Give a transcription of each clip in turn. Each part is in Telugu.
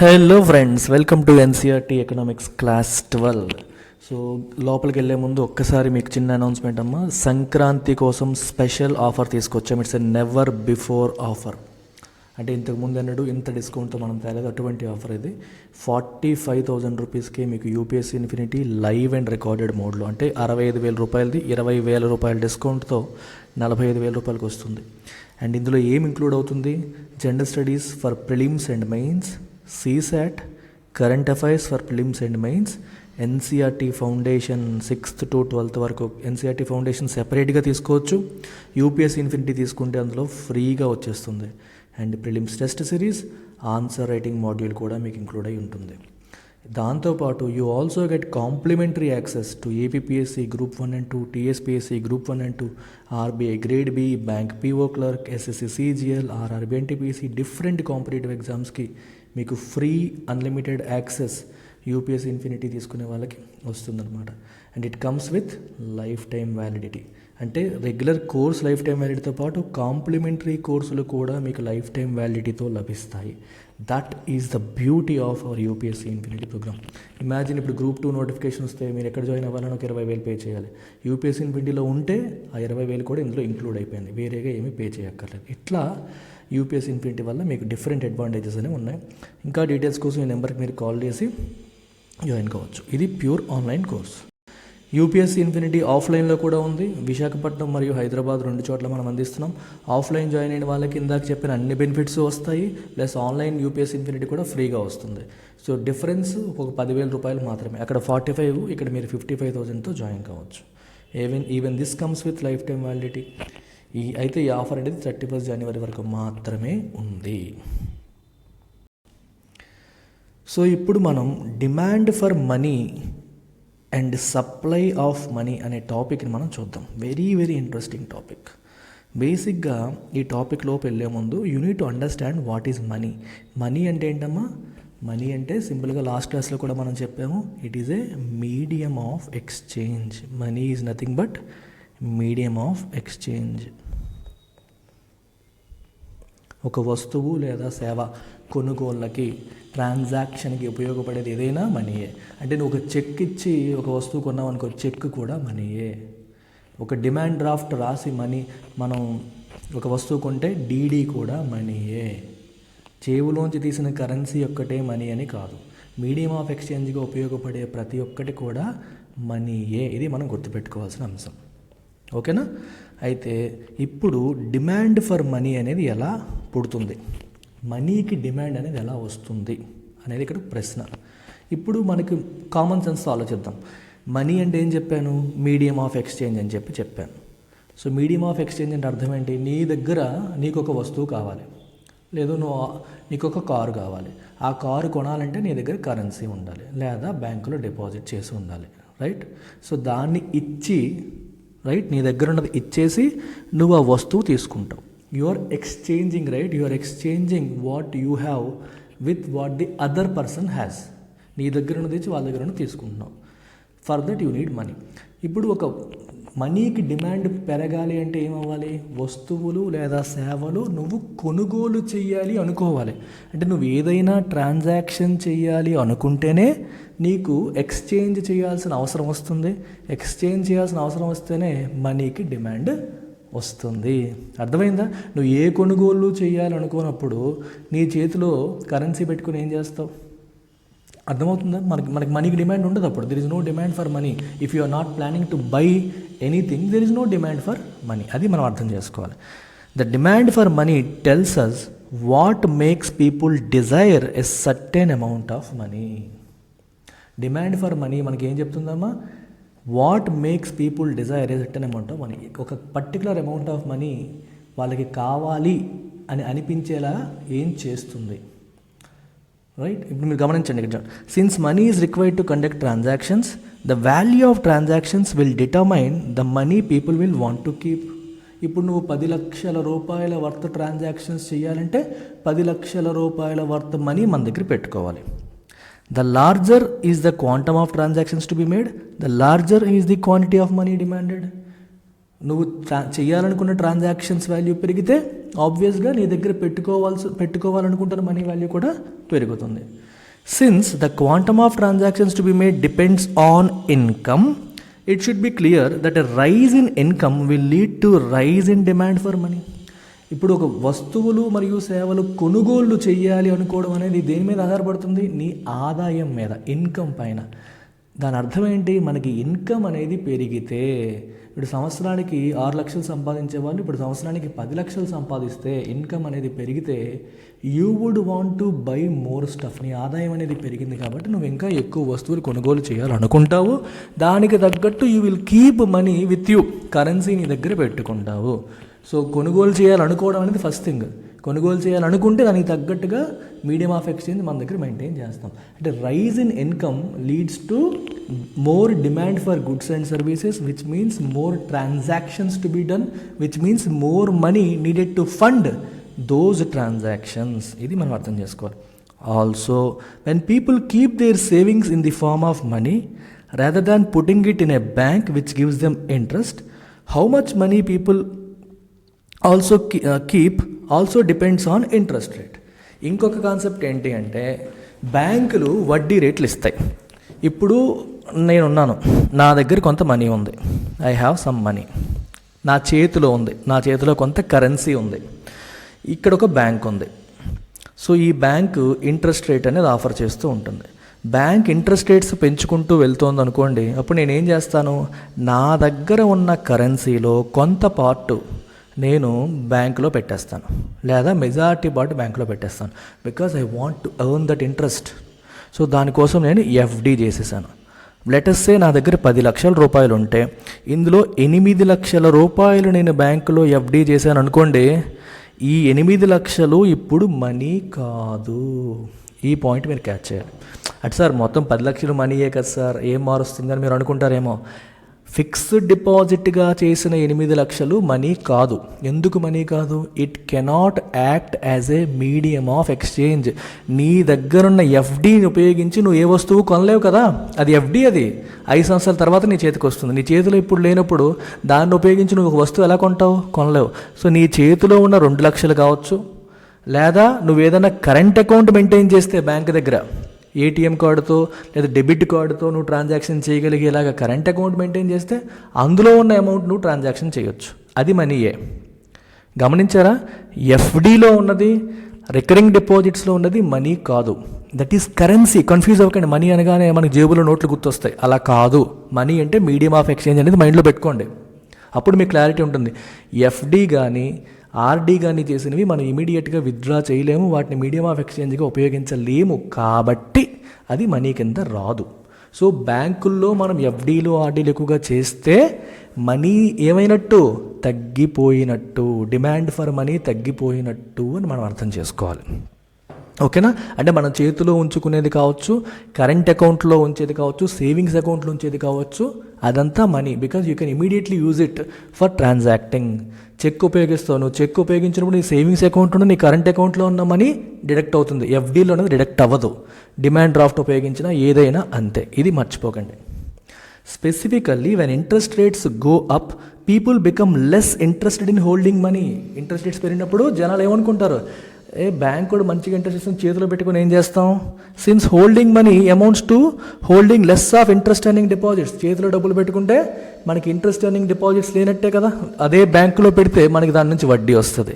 Hello friends, welcome to NCERT economics class 12. So లోపలికి వెళ్ళే ముందు ఒక్కసారి మీకు చిన్న అనౌన్స్మెంట్ అమ్మా. సంక్రాంతి కోసం స్పెషల్ ఆఫర్ తీసుకొచ్చాం. It's a never before offer. అంటే ఇంతకుముందు అన్నాడు ఇంత డిస్కౌంట్తో మనం తేలేదు, అటువంటి ఆఫర్ ఇది. 45,000 రూపీస్కి మీకు UPSC infinity live and recorded మోడ్లో, అంటే 65,000 రూపాయలది 20,000 రూపాయల డిస్కౌంట్తో 45,000 రూపాయలకి వస్తుంది. అండ్ ఇందులో ఏం ఇంక్లూడ్ అవుతుంది? General studies for prelims and mains, CSAT, current affairs for prelims and mains, NCERT foundation 6th to 12th వరకు ఎన్సీఆర్టీ ఫౌండేషన్ సెపరేట్గా తీసుకోవచ్చు. యూపీఎస్సీ ఇన్ఫినిటీ తీసుకుంటే అందులో ఫ్రీగా వచ్చేస్తుంది. And prelims test series, answer writing module కూడా మీకు ఇంక్లూడ్ అయి ఉంటుంది. దాంతోపాటు you also get complimentary access to APSC group 1 and 2, TSPSC group 1 and 2, RBI grade B, bank PO clerk, SSC CGL, RRB NTPC, different competitive ఎగ్జామ్స్కి మీకు free unlimited access UPSC Infinity తీసుకునే వాళ్ళకి వస్తుందన్నమాట. And it comes with lifetime validity. అంటే రెగ్యులర్ కోర్స్ లైఫ్ టైం వ్యాలిడిటీతో పాటు కాంప్లిమెంటరీ కోర్సులు కూడా మీకు లైఫ్ టైం వ్యాలిడిటీతో లభిస్తాయి. That is the beauty of our UPSC Infinity program. Imagine ఇప్పుడు గ్రూప్ 2 నోటిఫికేషన్ వస్తే మీరు ఎక్కడ జాయిన్ అవ్వాలని ఒక 20,000 పే చేయాలి. యూపీఎస్సీ ఇన్ఫినిటీలో ఉంటే ఆ 20,000 కూడా ఇందులో ఇంక్లూడ్ అయిపోయింది, వేరేగా ఏమీ పే చేయక్కర్లేదు. ఇట్లా యూపీఎస్సీ ఇన్ఫినిటీ వల్ల మీకు డిఫరెంట్ అడ్వాంటేజెస్ అనేవి ఉన్నాయి. ఇంకా డీటెయిల్స్ కోసం ఈ నెంబర్కి మీరు కాల్ చేసి జాయిన్ కావచ్చు. ఇది pure online course. UPSC infinity ఆఫ్లైన్లో కూడా ఉంది. విశాఖపట్నం మరియు హైదరాబాద్ 2 చోట్ల మనం అందిస్తున్నాం. ఆఫ్లైన్ జాయిన్ అయిన వాళ్ళకి ఇందాక చెప్పిన అన్ని బెనిఫిట్స్ వస్తాయి, ప్లస్ ఆన్లైన్ యూపీఎస్సీ ఇన్ఫినిటీ కూడా ఫ్రీగా వస్తుంది. సో డిఫరెన్స్ ఒక 10,000 రూపాయలు మాత్రమే. అక్కడ 45, ఇక్కడ మీరు 55,000తో జాయిన్ కావచ్చు. Even this comes with lifetime validity. అయితే ఈ ఆఫర్ అనేది 31st January వరకు మాత్రమే ఉంది. సో ఇప్పుడు మనం demand for money and supply of money అనే టాపిక్ని మనం చూద్దాం. Very very interesting topic. బేసిక్గా ఈ టాపిక్లోకి వెళ్ళే ముందు you need to understand what is money. Money అంటే ఏంటమ్మా? మనీ అంటే సింపుల్గా లాస్ట్ క్లాస్లో కూడా మనం చెప్పాము, it is a medium of exchange. Money is nothing but medium of exchange. ఒక వస్తువు లేదా సేవ కొనుగోళ్ళకి, ట్రాన్సాక్షన్కి ఉపయోగపడేది ఏదైనా మనీయే. అంటే నువ్వు ఒక చెక్ ఇచ్చి ఒక వస్తువు కొన్నావు అనుకో, చెక్ కూడా మనీయే. ఒక డిమాండ్ డ్రాఫ్ట్ రాసి మనం ఒక వస్తువు కొంటే డీడీ కూడా మనీయే. చేవులోంచి తీసిన కరెన్సీ ఒక్కటే మనీ అని కాదు, మీడియం ఆఫ్ ఎక్స్చేంజ్గా ఉపయోగపడే ప్రతి ఒక్కటి కూడా మనీయే. ఇది మనం గుర్తుపెట్టుకోవాల్సిన అంశం. ఓకేనా? అయితే ఇప్పుడు డిమాండ్ ఫర్ మనీ అనేది ఎలా పుడుతుంది, మనీకి డిమాండ్ అనేది ఎలా వస్తుంది అనేది ఇక్కడ ప్రశ్న. ఇప్పుడు మనకి కామన్ సెన్స్తో ఆలోచిద్దాం. మనీ అంటే ఏం చెప్పాను? మీడియం ఆఫ్ ఎక్స్చేంజ్ అని చెప్పాను. సో మీడియం ఆఫ్ ఎక్స్చేంజ్ అంటే అర్థం ఏంటి? నీ దగ్గర నీకు ఒక వస్తువు కావాలి, లేదు నీకు ఒక కారు కావాలి. ఆ కారు కొనాలంటే నీ దగ్గర కరెన్సీ ఉండాలి, లేదా బ్యాంకులో డిపాజిట్ చేసి ఉండాలి, రైట్? సో దాన్ని ఇచ్చి, రైట్, నీ దగ్గర ఉన్నది ఇచ్చేసి నువ్వు ఆ వస్తువు తీసుకుంటావు. You are exchanging, right? You are exchanging what you have with what the other person has. నీ దగ్గర ఉన్నది ఇచ్చి వాళ్ళ దగ్గర ఉన్నది తీసుకుంటున్నావు. For that you need money. ఇప్పుడు ఒక మనీకి డిమాండ్ పెరగాలి అంటే ఏమవ్వాలి? వస్తువులు లేదా సేవలు నువ్వు కొనుగోలు చేయాలి అనుకోవాలి. అంటే నువ్వు ఏదైనా ట్రాన్సాక్షన్ చేయాలి అనుకుంటేనే నీకు ఎక్స్చేంజ్ చేయాల్సిన అవసరం వస్తుంది. ఎక్స్చేంజ్ చేయాల్సిన అవసరం వస్తేనే మనీకి డిమాండ్ వస్తుంది. అర్థమైందా? నువ్వు ఏ కొనుగోలు చేయాలనుకున్నప్పుడు నీ చేతిలో కరెన్సీ పెట్టుకుని ఏం చేస్తావు? అర్థమవుతుందా? మనకి మనీకి డిమాండ్ ఉండదు. అప్పుడు there is no demand for money. If you are not planning to buy anything, there is no demand for money. అది మనం అర్థం చేసుకోవాలి. The demand for money tells us what makes people desire a certain amount of money. Demand for money మనకి ఏం చెప్తుందమ్మా? What makes people desire a certain amount of money. ఒక పర్టికులర్ అమౌంట్ ఆఫ్ మనీ వాళ్ళకి కావాలి అని అనిపించేలా ఏం చేస్తుంది, రైట్? ఇప్పుడు మీరు గమనించండి. Since money is required to conduct transactions, the value of transactions will determine the money people will want to keep. ఇప్పుడు నువ్వు 10 లక్షల రూపాయల వర్త్ ట్రాన్సాక్షన్స్ చేయాలంటే 10 లక్షల రూపాయల వర్త్ మనీ మన దగ్గర పెట్టుకోవాలి. The larger is the quantum of transactions to be made, the larger is the quantity of money demanded. నువ్వు చేయాలనుకున్న ట్రాన్సాక్షన్స్ వాల్యూ పెరిగితే ఆబ్వియస్గా నీ దగ్గర పెట్టుకోవాలనుకుంటున్న మనీ వాల్యూ కూడా పెరుగుతుంది. Since the quantum of transactions to be made depends on income, it should be clear that a rise in income will lead to rise in demand for money. ఇప్పుడు ఒక వస్తువులు మరియు సేవలు కొనుగోళ్లు చేయాలి అనుకోవడం అనేది దేని మీద ఆధారపడుతుంది? నీ ఆదాయం మీద, ఇన్కమ్ పైన. దాని అర్థం ఏంటి? మనకి ఇన్కమ్ అనేది పెరిగితే, ఇప్పుడు సంవత్సరానికి 6 లక్షలు సంపాదించే వాళ్ళు ఇప్పుడు సంవత్సరానికి 10 లక్షలు సంపాదిస్తే, ఇన్కమ్ అనేది పెరిగితే you would want to buy more stuff. నీ ఆదాయం అనేది పెరిగింది కాబట్టి నువ్వు ఇంకా ఎక్కువ వస్తువులు కొనుగోలు చేయాలనుకుంటావు. దానికి తగ్గట్టు you will keep money with you, currency నీ దగ్గర పెట్టుకుంటావు. సో కొనుగోలు చేయాలనుకోవడం అనేది ఫస్ట్ థింగ్. కొనుగోలు చేయాలనుకుంటే దానికి తగ్గట్టుగా మీడియం ఆఫ్ ఎక్స్చేంజ్ మన దగ్గర మెయింటైన్ చేస్తాం. అంటే rise in income leads to more demand for goods and services, which means more transactions to be done, which means more money needed to fund those transactions. ఇది మనం అర్థం చేసుకోవాలి. Also when people keep their savings in the form of money rather than putting it in a bank which gives them interest, how much money people also keep also depends on interest rate. ఇంకొక కాన్సెప్ట్ ఏంటి అంటే, బ్యాంకులు వడ్డీ రేట్లు ఇస్తాయి. ఇప్పుడు నేనున్నాను, నా దగ్గర కొంత మనీ ఉంది, ఐ హ్యావ్ సమ్ మనీ, నా చేతిలో ఉంది, నా చేతిలో కొంత కరెన్సీ ఉంది. ఇక్కడ ఒక బ్యాంక్ ఉంది. సో ఈ బ్యాంకు ఇంట్రెస్ట్ రేట్ అనేది ఆఫర్ చేస్తూ ఉంటుంది. బ్యాంక్ ఇంట్రెస్ట్ రేట్స్ పెంచుకుంటూ వెళ్తోంది అనుకోండి, అప్పుడు నేనేం చేస్తాను, నా దగ్గర ఉన్న కరెన్సీలో కొంత పార్టు నేను బ్యాంకులో పెట్టేస్తాను, లేదా మెజారిటీ పార్ట్ బ్యాంకులో పెట్టేస్తాను. Because I want to earn that interest. So దానికోసం నేను ఎఫ్డి చేసేసాను. లెటస్ సే నా దగ్గర 10 లక్షల రూపాయలు ఉంటే ఇందులో 8 లక్షల రూపాయలు నేను బ్యాంకులో ఎఫ్డి చేశాను అనుకోండి, ఈ 8 లక్షలు ఇప్పుడు మనీ కాదు. ఈ పాయింట్ మీరు క్యాచ్ చేయాలి. అటు సార్ మొత్తం 10 లక్షలు మనీయే కదా సార్, ఏం మారుస్తుందని మీరు అనుకుంటారేమో. ఫిక్స్డ్ డిపాజిట్గా చేసిన 8 లక్షలు మనీ కాదు. ఎందుకు మనీ కాదు? It cannot act as a medium of exchange. నీ దగ్గరున్న ఎఫ్డీని ఉపయోగించి నువ్వు ఏ వస్తువు కొనలేవు కదా, అది ఎఫ్డీ. అది 5 సంవత్సరాల తర్వాత నీ చేతికి వస్తుంది. నీ చేతిలో ఇప్పుడు లేనప్పుడు దాన్ని ఉపయోగించి నువ్వు ఒక వస్తువు ఎలా కొంటావు? కొనలేవు. సో నీ చేతిలో ఉన్న 2 లక్షలు కావచ్చు, లేదా నువ్వు ఏదైనా కరెంట్ అకౌంట్ మెయింటైన్ చేస్తే బ్యాంక్ దగ్గర ఏటీఎం కార్డుతో లేదా డెబిట్ కార్డుతో నువ్వు ట్రాన్సాక్షన్ చేయగలిగేలాగా కరెంట్ అకౌంట్ మెయింటైన్ చేస్తే అందులో ఉన్న అమౌంట్ నువ్వు ట్రాన్సాక్షన్ చేయొచ్చు. అది మనీయే. గమనించారా? ఎఫ్డీలో ఉన్నది, రికరింగ్ డిపాజిట్స్లో ఉన్నది మనీ కాదు. That is currency. కన్ఫ్యూజ్ అవ్వకండి. మనీ అనగానే మనకు జేబులో నోట్లు గుర్తొస్తాయి, అలా కాదు. మనీ అంటే మీడియం ఆఫ్ ఎక్స్చేంజ్ అనేది మైండ్లో పెట్టుకోండి, అప్పుడు మీకు క్లారిటీ ఉంటుంది. ఎఫ్డీ కానీ ఆర్డీ కానీ చేసినవి మనం ఇమీడియట్గా విత్డ్రా చేయలేము, వాటిని మీడియం ఆఫ్ ఎక్స్చేంజ్గా ఉపయోగించలేము, కాబట్టి అది మనీ కింద రాదు. సో బ్యాంకుల్లో మనం ఎఫ్డీలు ఆర్డీలు ఎక్కువగా చేస్తే మనీ ఏమైనట్టు? తగ్గిపోయినట్టు. డిమాండ్ ఫర్ మనీ తగ్గిపోయినట్టు అని మనం అర్థం చేసుకోవాలి. ఓకేనా? అంటే మన చేతిలో ఉంచుకునేది కావచ్చు, కరెంట్ అకౌంట్లో ఉంచేది కావచ్చు, సేవింగ్స్ అకౌంట్లో ఉంచేది కావచ్చు, అదంతా money. Because you can immediately use it for transacting. Check ఉపయోగిస్తావు, నువ్వు చెక్ ఉపయోగించినప్పుడు నీ సేవింగ్స్ అకౌంట్లో నీ కరెంట్ అకౌంట్లో ఉన్న మనీ డిడక్ట్ అవుతుంది, ఎఫ్డీలో అనేది డిడక్ట్ అవ్వదు. డిమాండ్ డ్రాఫ్ట్ ఉపయోగించినా ఏదైనా అంతే. ఇది మర్చిపోకండి. Specifically when interest rates go up people become less interested in holding money. Interest rates పెరిగినప్పుడు జనాలు ఏమనుకుంటారు, బ్యాంక్ కూడా మంచిగా ఇంట్రెస్ట్ ఇస్తుంది, చేతిలో పెట్టుకుని ఏం చేస్తాం? Since holding money amounts to holding less of interest earning deposits. చేతిలో డబ్బులు పెట్టుకుంటే మనకి ఇంట్రెస్ట్ ఎర్నింగ్ డిపాజిట్స్ లేనట్టే కదా. అదే బ్యాంకులో పెడితే మనకి దాని నుంచి వడ్డీ వస్తుంది.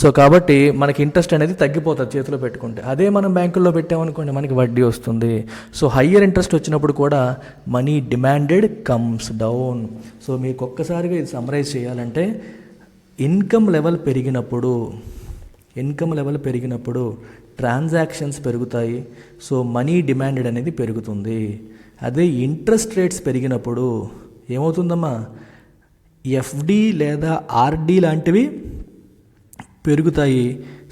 సో కాబట్టి మనకి ఇంట్రెస్ట్ అనేది తగ్గిపోతుంది చేతిలో పెట్టుకుంటే. అదే మనం బ్యాంకుల్లో పెట్టామనుకోండి మనకి వడ్డీ వస్తుంది. సో హయ్యర్ ఇంట్రెస్ట్ వచ్చినప్పుడు కూడా money demanded comes down. So మీకు ఒక్కసారిగా ఇది సమ్మరైజ్ చేయాలంటే, ఇన్కమ్ లెవెల్ పెరిగినప్పుడు ట్రాన్సాక్షన్స్ పెరుగుతాయి. సో మనీ డిమాండెడ్ అనేది పెరుగుతుంది. అదే ఇంట్రెస్ట్ రేట్స్ పెరిగినప్పుడు ఏమవుతుందమ్మా? ఎఫ్డి లేదా ఆర్డి లాంటివి పెరుగుతాయి.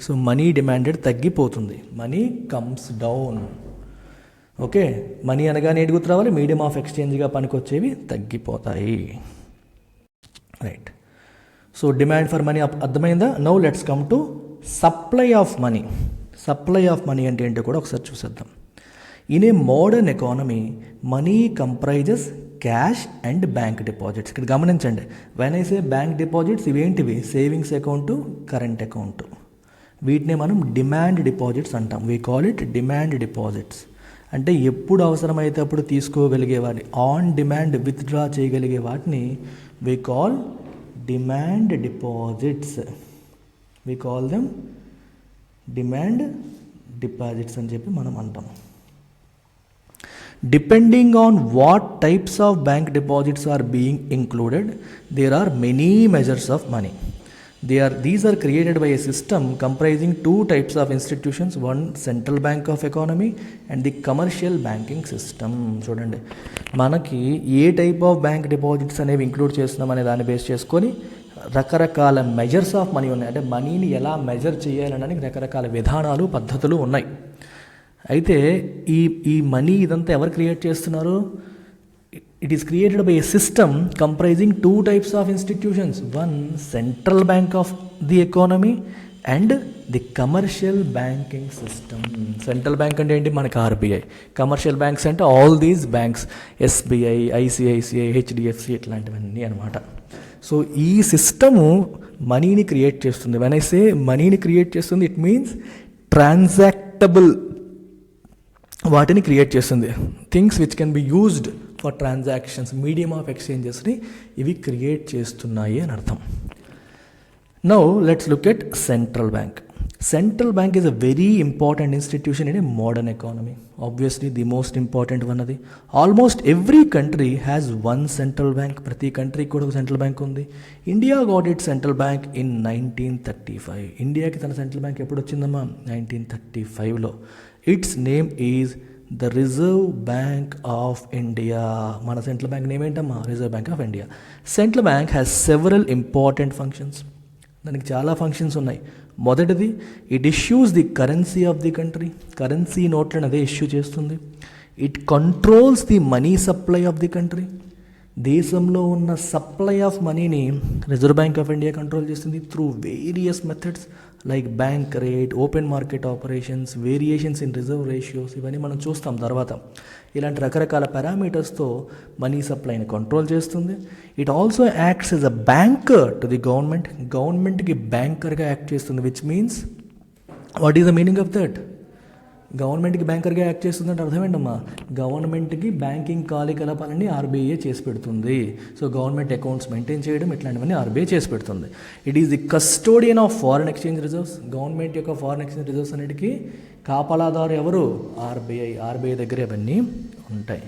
సో మనీ డిమాండెడ్ తగ్గిపోతుంది. Money comes down. Okay, money అనగానే ఏంటి గుర్తు రావాలి? మీడియం ఆఫ్ ఎక్స్చేంజ్గా పనికొచ్చేవి తగ్గిపోతాయి. Right. So demand for money అర్థమైందా? Now let's come to supply of money. Supply of money అంటే ఏంటో కూడా ఒకసారి చూసేద్దాం. In a modern economy money comprises cash and bank deposits. ఇక్కడ గమనించండి, when I say bank deposits, ఇవేంటివి? Savings account, current account. వీటిని మనం డిమాండ్ డిపాజిట్స్ అంటాం. We call it demand deposits. అంటే ఎప్పుడు అవసరమైతే అప్పుడు తీసుకోగలిగే వాటిని, ఆన్ డిమాండ్ విత్డ్రా చేయగలిగే వాటిని we call demand deposits. We call them demand deposits అని చెప్పి మనం అంటాం. Depending on what types of bank deposits are being included, there are many measures of money. These are created by a system comprising two types of institutions, one central bank of economy and the commercial banking system. చూడండి, మనకి ఏ టైప్ ఆఫ్ బ్యాంక్ డిపాజిట్స్ అనేవి ఇంక్లూడ్ చేస్తున్నాం అనే దాన్ని బేస్ చేసుకొని రకరకాల మెజర్స్ ఆఫ్ మనీ ఉన్నాయి. అంటే మనీని ఎలా మెజర్ చేయాలనడానికి రకరకాల విధానాలు, పద్ధతులు ఉన్నాయి. అయితే ఈ మనీ ఇదంతా ఎవరు క్రియేట్ చేస్తున్నారు? It is created by a system comprising two types of institutions, one central bank of the economy and the commercial banking system. Central bank అంటే ఏంటి? మనకి ఆర్బీఐ. కమర్షియల్ బ్యాంక్స్ అంటే all these banks, SBI, ICICI, HDFC, ఇట్లాంటివన్నీ అనమాట. సో ఈ సిస్టము మనీని క్రియేట్ చేస్తుంది. వెన్ ఐ సే మనీని క్రియేట్ చేస్తుంది, ఇట్ మీన్స్ ట్రాన్సాక్టబుల్ వాటిని క్రియేట్ చేస్తుంది. Things which can be used for transactions, medium of ఎక్స్చేంజెస్ని ఇవి క్రియేట్ చేస్తున్నాయి అని అర్థం. Now let's look at central bank. Central bank is a very important institution in a modern economy. Obviously the most important one అది. Almost every country has one central bank. ప్రతి కంట్రీకి కూడా ఒక సెంట్రల్ బ్యాంక్ ఉంది. India got it central bank in 1935. ఇండియాకి తన సెంట్రల్ బ్యాంక్ ఎప్పుడు వచ్చిందమ్మా? 1935లో. It's name is the Reserve Bank of India. మన సెంట్రల్ బ్యాంక్ నేమ్ ఏంటమ్మా? Reserve Bank of India. Central bank has several important functions. దానికి చాలా ఫంక్షన్స్ ఉన్నాయి. మొదటిది, it issues the currency of the country. Currency నోట్లను అదే ఇష్యూ చేస్తుంది. It controls the money supply of the country. దేశంలో ఉన్న సప్లై ఆఫ్ మనీని Reserve Bank of India control చేస్తుంది through various methods like bank rate, open market operations, variations in reserve ratios, ఇవన్నీ మనం చూస్తాం తర్వాత. ఇలాంటి రకరకాల పారామీటర్స్తో మనీ సప్లైని కంట్రోల్ చేస్తుంది. It also acts yes a banker to the government. గవర్నమెంట్కి బ్యాంకర్గా యాక్ట్ చేస్తుంది. Which means, what is the meaning of that? గవర్నమెంట్కి బ్యాంకర్గా యాక్ట్ చేస్తుందంటే అర్థం ఏంటమ్మా? గవర్నమెంట్కి బ్యాంకింగ్ కార్యకలాపాలన్నీ ఆర్బీఐ చేసి పెడుతుంది. సో గవర్నమెంట్ అకౌంట్స్ మెయింటైన్ చేయడం ఇట్లాంటివన్నీ ఆర్బీఐ చేసి పెడుతుంది. It is the custodian of foreign exchange reserves. Government యొక్క ఫారెన్ ఎక్స్చేంజ్ రిజర్వ్స్ అన్నిటికీ కాపలాదారు ఎవరు? ఆర్బీఐ. ఆర్బీఐ దగ్గర ఇవన్నీ ఉంటాయి.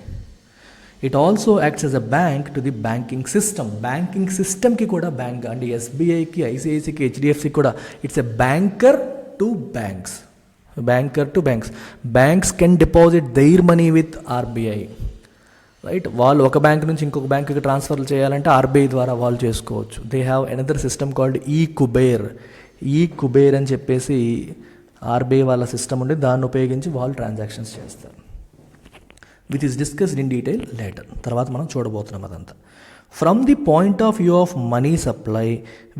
It also acts yes a bank to the banking system. Banking సిస్టమ్కి కూడా బ్యాంక్ అంటే ఎస్బీఐకి, ఐసిఐసికి, హెచ్డిఎఫ్సికి కూడా it's a banker to banks. Banker to banks. Banks can deposit their money with RBI. Right. వాళ్ళు ఒక బ్యాంక్ నుంచి ఇంకొక బ్యాంకుకి ట్రాన్స్ఫర్లు చేయాలంటే ఆర్బీఐ ద్వారా వాళ్ళు చేసుకోవచ్చు. They have another system called Kuber. Kuber అని చెప్పేసి ఆర్బీఐ వాళ్ళ సిస్టమ్ ఉండి దాన్ని ఉపయోగించి వాళ్ళు ట్రాన్సాక్షన్స్ చేస్తారు. Which is discussed in detail later. తర్వాత మనం చూడబోతున్నాం అదంతా. From the point of view of money supply,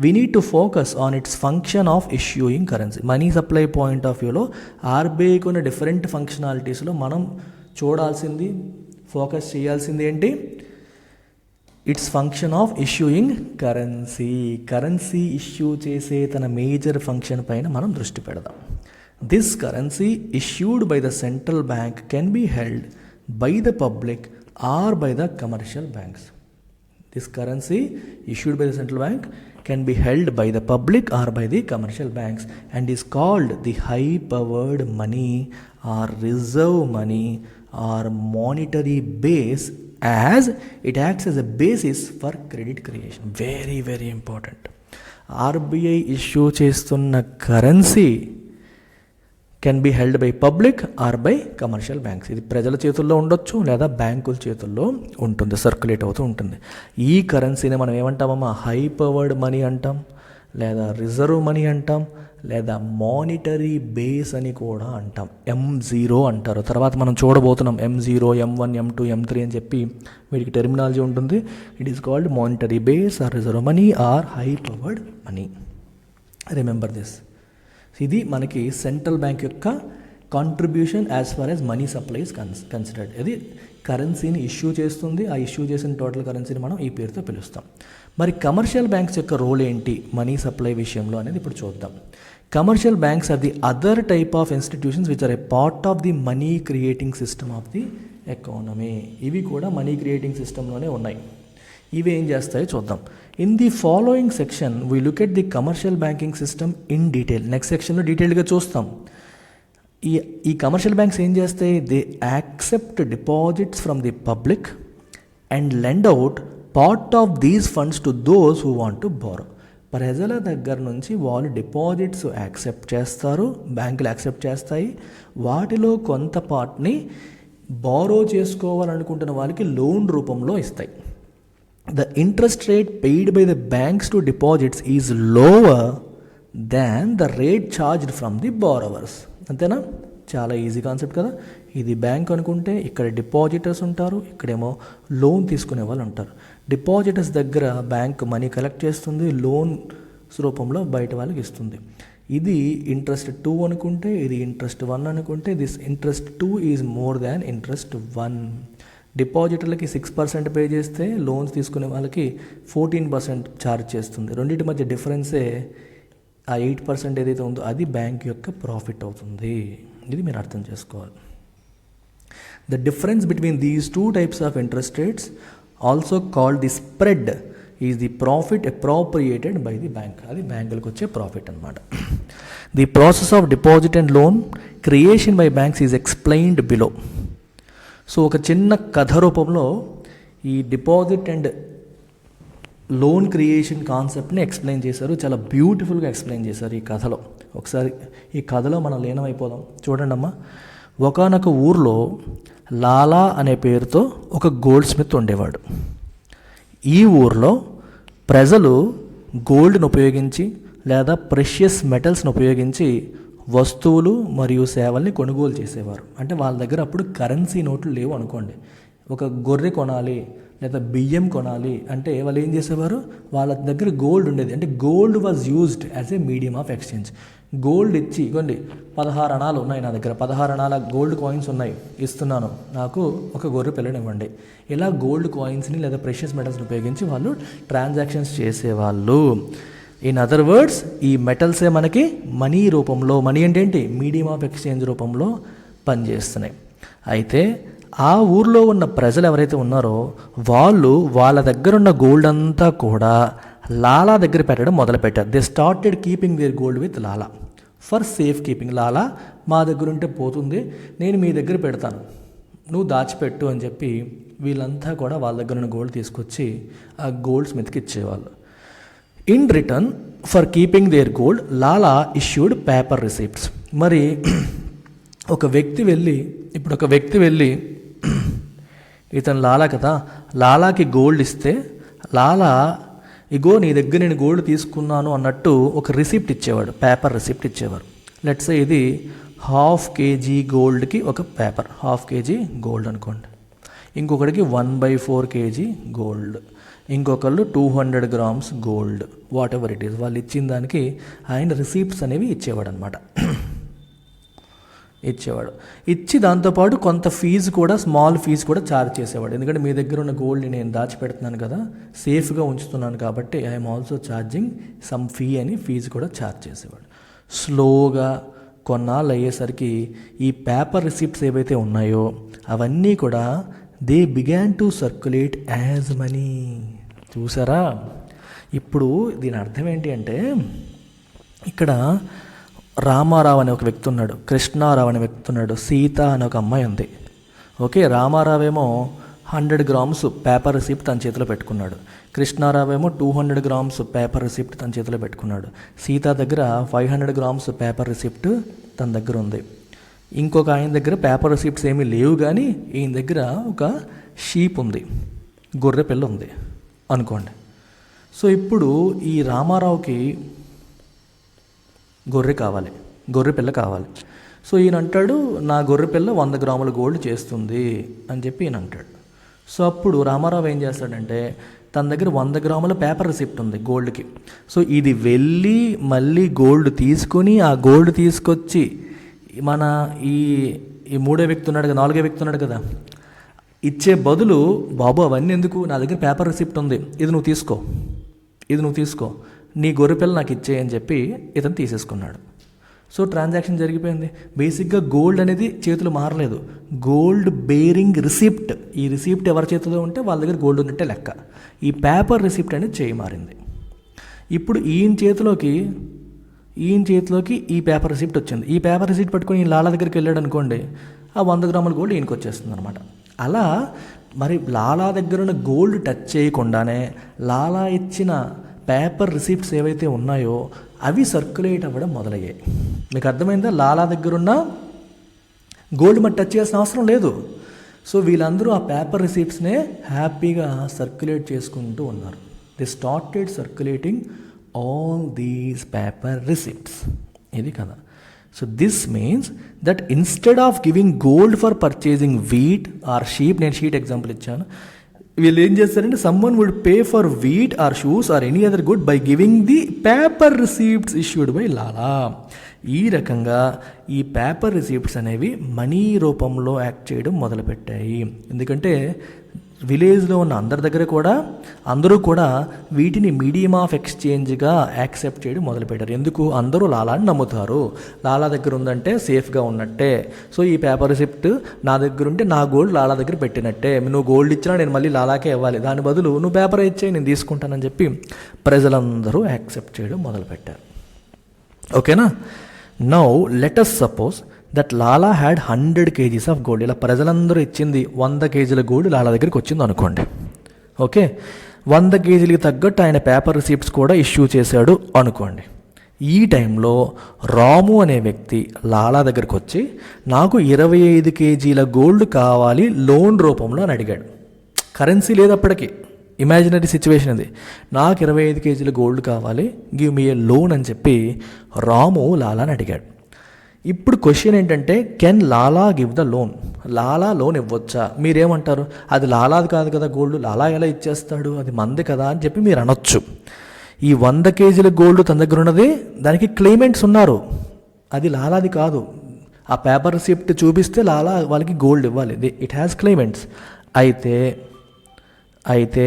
we need to focus on its function of issuing currency. Money supply point of view లో ఆర్బీఐకి ఉన్న డిఫరెంట్ ఫంక్షనాలిటీస్లో మనం చూడాల్సింది, ఫోకస్ చేయాల్సింది ఏంటి? Its function of issuing currency. Currency issue చేసే తన మేజర్ ఫంక్షన్ పైన మనం దృష్టి పెడదాం. This currency issued by the central bank can be held by the public or by the commercial banks. This currency issued by the central bank can be held by the public or by the commercial banks and is called the high-powered money or reserve money or monetary base, as it acts as a basis for credit creation. Very, very important. RBI issue చేస్తున్న currency can be held by public or by commercial banks. ఇది ప్రజల చేతుల్లో ఉండొచ్చు లేదా బ్యాంకుల చేతుల్లో ఉంటుంది, సర్క్యులేట్ అవుతూ ఉంటుంది. ఈ కరెన్సీని మనం ఏమంటామమ్మా? హై పవర్డ్ మనీ అంటాం, లేదా రిజర్వ్ మనీ అంటాం, లేదా మానిటరీ బేస్ అని కూడా అంటాం. M0 అంటారు. తర్వాత మనం చూడబోతున్నాం M0, M1, M2, M3 అని చెప్పి వీటికి టెర్మినాలజీ ఉంటుంది. It is called monetary base or reserve money or high powered money. Remember this. ఇది మనకి సెంట్రల్ బ్యాంక్ యొక్క contribution as far as money supply is considered. ఇది కరెన్సీని ఇష్యూ చేస్తుంది. ఆ ఇష్యూ చేసిన టోటల్ కరెన్సీని మనం ఈ పేరుతో పిలుస్తాం. మరి కమర్షియల్ బ్యాంక్స్ యొక్క రోల్ ఏంటి మనీ సప్లై విషయంలో అనేది ఇప్పుడు చూద్దాం. Commercial banks are the other type of institutions which are a part of the money creating system of the economy. ఇవి కూడా మనీ క్రియేటింగ్ సిస్టంలోనే ఉన్నాయి. ఇవి ఏం చేస్తాయో చూద్దాం. In the following section we look at the commercial banking system in detail. Next సెక్షన్లో డీటెయిల్గా చూస్తాం. ఈ కమర్షియల్ బ్యాంక్స్ ఏం చేస్తాయి? They accept deposits from the public and lend out part of these funds to those who want to borrow. ప్రజల దగ్గర నుంచి వాళ్ళు డిపాజిట్స్ యాక్సెప్ట్ చేస్తారు, బ్యాంకులు యాక్సెప్ట్ చేస్తాయి. వాటిలో కొంత పార్ట్ని బారో చేసుకోవాలనుకుంటున్న వాళ్ళకి లోన్ రూపంలో ఇస్తాయి. The interest rate paid by the banks to deposits is lower than the rate charged from the borrowers. అంతేనా? చాలా ఈజీ కాన్సెప్ట్ కదా. ఇది బ్యాంక్ అనుకుంటే ఇక్కడ డిపాజిటర్స్ ఉంటారు, ఇక్కడేమో లోన్ తీసుకునే వాళ్ళు ఉంటారు. డిపాజిటర్స్ దగ్గర బ్యాంక్ మనీ కలెక్ట్ చేస్తుంది, లోన్ రూపంలో బయట వాళ్ళకి ఇస్తుంది. ఇది ఇంట్రెస్ట్ 2 అనుకుంటే, ఇది ఇంట్రెస్ట్ 1 అనుకుంటే, this interest 2 is more than interest 1. డిపాజిటర్లకి 6% pay చేస్తే లోన్స్ తీసుకునే వాళ్ళకి 14% ఛార్జ్ చేస్తుంది. రెండింటి మధ్య డిఫరెన్సే ఆ 8% ఏదైతే ఉందో అది బ్యాంక్ యొక్క ప్రాఫిట్ అవుతుంది. ఇది మీరు అర్థం చేసుకోవాలి. The difference between these 2 types of interest rates also called the spread is the profit appropriated by the bank. అది బ్యాంకులకు వచ్చే ప్రాఫిట్ అనమాట. The process of deposit and loan creation by banks is explained below. So ఒక చిన్న కథ రూపంలో ఈ డిపాజిట్ అండ్ లోన్ క్రియేషన్ కాన్సెప్ట్ని ఎక్స్ప్లెయిన్ చేశారు. చాలా బ్యూటిఫుల్గా ఎక్స్ప్లెయిన్ చేశారు ఈ కథలో. ఒకసారి ఈ కథలో మనం లీనమైపోదాం. చూడండి అమ్మా, ఒకానొక ఊర్లో లాలా అనే పేరుతో ఒక గోల్డ్ స్మిత్ ఉండేవాడు. ఈ ఊర్లో ప్రజలు గోల్డ్ను ఉపయోగించి లేదా ప్రెషియస్ మెటల్స్ను ఉపయోగించి వస్తువులు మరియు సేవల్ని కొనుగోలు చేసేవారు. అంటే వాళ్ళ దగ్గర అప్పుడు కరెన్సీ నోట్లు లేవు అనుకోండి. ఒక గొర్రె కొనాలి లేదా బియ్యం కొనాలి అంటే వాళ్ళు ఏం చేసేవారు? వాళ్ళ దగ్గర గోల్డ్ ఉండేది. అంటే gold was used as a medium of exchange. Gold ఇచ్చి, ఇవ్వండి 16 అణాలు ఉన్నాయి నా దగ్గర, 16 అణాల గోల్డ్ కాయిన్స్ ఉన్నాయి, ఇస్తున్నాను, నాకు ఒక గొర్రె పిల్లనివ్వండి. ఇలా గోల్డ్ కాయిన్స్ని లేదా ప్రెషియస్ మెటల్స్ని ఉపయోగించి వాళ్ళు ట్రాన్సాక్షన్స్ చేసేవాళ్ళు. ఇన్ అదర్ వర్డ్స్, ఈ మెటల్సే మనకి మనీ రూపంలో, మనీ అంటే ఏంటి, మీడియం ఆఫ్ ఎక్స్చేంజ్ రూపంలో పనిచేస్తున్నాయి. అయితే ఆ ఊర్లో ఉన్న ప్రజలు ఎవరైతే ఉన్నారో వాళ్ళు వాళ్ళ దగ్గర ఉన్న గోల్డ్ అంతా కూడా లాలా దగ్గర పెట్టడం మొదలుపెట్టారు. They started keeping their gold with Lala for safe keeping. Lala, మా దగ్గర ఉంటే పోతుంది, నేను మీ దగ్గర పెడతాను, నువ్వు దాచిపెట్టు అని చెప్పి వీళ్ళంతా కూడా వాళ్ళ దగ్గర ఉన్న గోల్డ్ తీసుకొచ్చి ఆ గోల్డ్ స్మిత్కి ఇచ్చేవాళ్ళు. In return for keeping their gold Lala issued paper receipts. మరి ఒక వ్యక్తి వెళ్ళి ఇతను లాలా కదా, లాలాకి గోల్డ్ ఇస్తే లాలా ఇగో నీ దగ్గర నేను గోల్డ్ తీసుకున్నాను అన్నట్టు ఒక రిసిప్ట్ ఇచ్చేవాడు, పేపర్ రిసిప్ట్ ఇచ్చేవారు. లెట్స్ సే ఇది 1/2 kg గోల్డ్కి ఒక పేపర్, 1/2 kg గోల్డ్ అనుకోండి. ఇంకొకటికి 1/4 kg గోల్డ్, ఇంకొకళ్ళు 200 grams gold, what ever it is. వాళ్ళు ఇచ్చిన దానికి ఆయన రిసిప్ట్స్ అనేవి ఇచ్చేవాడు అనమాట. ఇచ్చి దాంతోపాటు కొంత ఫీజు కూడా, స్మాల్ ఫీజు కూడా ఛార్జ్ చేసేవాడు. ఎందుకంటే మీ దగ్గర ఉన్న గోల్డ్ని నేను దాచిపెడుతున్నాను కదా, సేఫ్గా ఉంచుతున్నాను కాబట్టి I'm also charging some fee అని ఫీజు కూడా ఛార్జ్ చేసేవాడు. స్లోగా కొన్నాళ్ళు అయ్యేసరికి ఈ పేపర్ రిసిప్ట్స్ ఏవైతే ఉన్నాయో అవన్నీ కూడా they began to circulate as money. చూసారా? ఇప్పుడు దీని అర్థం ఏంటి అంటే, ఇక్కడ రామారావు అనే ఒక వ్యక్తి ఉన్నాడు, కృష్ణారావు అనే వ్యక్తి ఉన్నాడు, సీత అనే ఒక అమ్మాయి ఉంది. ఓకే, రామారావు ఏమో 100 grams పేపర్ రిసిప్ట్ తన చేతిలో పెట్టుకున్నాడు, కృష్ణారావు ఏమో 200 grams పేపర్ రిసిప్ట్ తన చేతిలో పెట్టుకున్నాడు, సీత దగ్గర 500 grams పేపర్ రిసిప్ట్ తన దగ్గర ఉంది. ఇంకొక ఆయన దగ్గర పేపర్ రిసిప్ట్స్ ఏమీ లేవు, కానీ ఈయన దగ్గర ఒక షీప్ ఉంది, గొర్రె పిల్ల ఉంది అనుకోండి. సో ఇప్పుడు ఈ రామారావుకి గొర్రె పిల్ల కావాలి. సో ఈయన అంటాడు, నా గొర్రె పిల్ల 100 grams గోల్డ్ చేస్తుంది అని చెప్పి ఈయన అంటాడు. సో అప్పుడు రామారావు ఏం చేస్తాడంటే, తన దగ్గర 100 grams పేపర్ రిసిప్ట్ ఉంది గోల్డ్కి. సో ఇది వెళ్ళి మళ్ళీ గోల్డ్ తీసుకొని ఆ గోల్డ్ తీసుకొచ్చి మన ఈ ఈ మూడో వ్యక్తి ఉన్నాడు కదా, నాలుగో వ్యక్తి ఉన్నాడు కదా, ఇచ్చే బదులు బాబు అవన్నీ ఎందుకు, నా దగ్గర పేపర్ రిసిప్ట్ ఉంది, ఇది నువ్వు తీసుకో, నీ గొర్రెపిల్ల నాకు ఇచ్చేయి అని చెప్పి ఇతను తీసేసుకున్నాడు. సో ట్రాన్సాక్షన్ జరిగిపోయింది. బేసిక్గా గోల్డ్ అనేది చేతులు మారలేదు, గోల్డ్ బేరింగ్ రిసిప్ట్. ఈ రిసిప్ట్ ఎవరి చేతిలో ఉంటే వాళ్ళ దగ్గర గోల్డ్ ఉన్నట్టే లెక్క. ఈ పేపర్ రిసిప్ట్ అనేది చేయి మారింది. ఇప్పుడు ఈయన చేతిలోకి ఈ పేపర్ రిసిప్ట్ వచ్చింది. ఈ పేపర్ రిసిప్ట్ పట్టుకొని ఈ లాలా దగ్గరికి వెళ్ళాడు అనుకోండి, ఆ 100 గ్రాముల గోల్డ్ ఈయనకి వచ్చేస్తుంది అనమాట. అలా మరి లాలా దగ్గర ఉన్న గోల్డ్ టచ్ చేయకుండానే లాలా ఇచ్చిన పేపర్ రిసిప్ట్స్ ఏవైతే ఉన్నాయో అవి సర్క్యులేట్ అవ్వడం మొదలయ్యాయి. మీకు అర్థమైందా? లాలా దగ్గర ఉన్న గోల్డ్ మరి టచ్ చేయాల్సిన అవసరం లేదు. సో వీళ్ళందరూ ఆ పేపర్ రిసిప్ట్స్నే హ్యాపీగా సర్క్యులేట్ చేసుకుంటూ ఉన్నారు. They started circulating all these paper receipts. ఇది కదా. So this means that instead of giving gold for purchasing wheat or sheep, నేను షీట్ ఎగ్జాంపుల్ ఇచ్చాను, వీళ్ళు ఏం చేస్తారంటే someone would pay for wheat or shoes or any other good by giving the paper receipts issued by Lala. ఈ రకంగా ఈ పేపర్ రిసిప్ట్స్ అనేవి మనీ రూపంలో యాక్ట్ చేయడం మొదలుపెట్టాయి. ఎందుకంటే విలేజ్లో ఉన్న అందరూ కూడా వీటిని మీడియం ఆఫ్ ఎక్స్చేంజ్గా యాక్సెప్ట్ చేయడం మొదలుపెట్టారు. ఎందుకు? అందరూ లాలాని నమ్ముతారు, లాలా దగ్గర ఉందంటే సేఫ్గా ఉన్నట్టే. సో ఈ పేపర్ రిసిప్ట్ నా దగ్గర ఉంటే నా గోల్డ్ లాలా దగ్గర పెట్టినట్టే, నువ్వు గోల్డ్ ఇచ్చినా నేను మళ్ళీ లాలాకే ఇవ్వాలి, దాని బదులు నువ్వు పేపర్ ఇచ్చేయి నేను తీసుకుంటానని చెప్పి ప్రజలందరూ యాక్సెప్ట్ చేయడం మొదలుపెట్టారు. ఓకేనా? Now let us suppose that Lala had 100 kgs of gold. ఇలా ప్రజలందరూ ఇచ్చింది 100 kgల గోల్డ్ లాలా దగ్గరికి వచ్చింది అనుకోండి. ఓకే, 100 kgలకి తగ్గట్టు ఆయన పేపర్ రిసిప్ట్స్ కూడా ఇష్యూ చేశాడు అనుకోండి. ఈ టైంలో రాము అనే వ్యక్తి లాలా దగ్గరికి వచ్చి నాకు 25 kgల గోల్డ్ కావాలి లోన్ రూపంలో అని అడిగాడు. కరెన్సీ లేదు అప్పటికి, ఇమాజినరీ సిచ్యువేషన్ ఇది. నాకు 25 kgల గోల్డ్ కావాలి, గివ్ మీ ఏ లోన్ అని చెప్పి రాము లాలాని అడిగాడు. ఇప్పుడు క్వశ్చన్ ఏంటంటే, can Lala give the loan? Lala loan ఇవ్వచ్చా? మీరేమంటారు? అది లాలాది కాదు కదా గోల్డ్, లాలా ఎలా ఇచ్చేస్తాడు, అది మంది కదా అని చెప్పి మీరు అనొచ్చు. ఈ 100 kgల గోల్డ్ తన దగ్గర ఉన్నది, దానికి క్లెయిమెంట్స్ ఉన్నారు, అది లాలాది కాదు. ఆ పేపర్ రిసిప్ట్ చూపిస్తే లాలా వాళ్ళకి గోల్డ్ ఇవ్వాలి, ఇట్ హ్యాస్ క్లెయిమెంట్స్. అయితే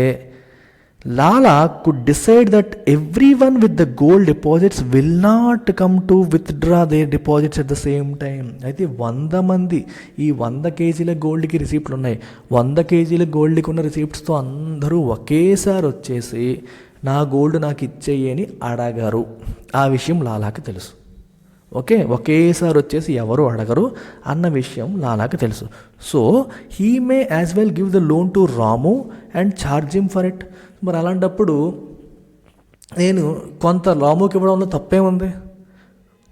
Lala could decide that everyone with the gold deposits will not come to withdraw their deposits at the same time. అయితే 100 మంది ఈ 100 kgల గోల్డ్కి రిసిప్ట్లు ఉన్నాయి, 100 kgల గోల్డ్కి ఉన్న రిసిప్ట్స్తో అందరూ ఒకేసారి వచ్చేసి నా గోల్డ్ నాకు ఇచ్చేయి అని అడగరు. ఆ విషయం లాలాకి తెలుసు. ఓకే, ఒకేసారి వచ్చేసి ఎవరు అడగరు అన్న విషయం లాలాకి తెలుసు. So he may as well give the loan to Ramu and charge him for it. మరి అలాంటప్పుడు నేను కొంత రాముకి ఇవ్వడంలో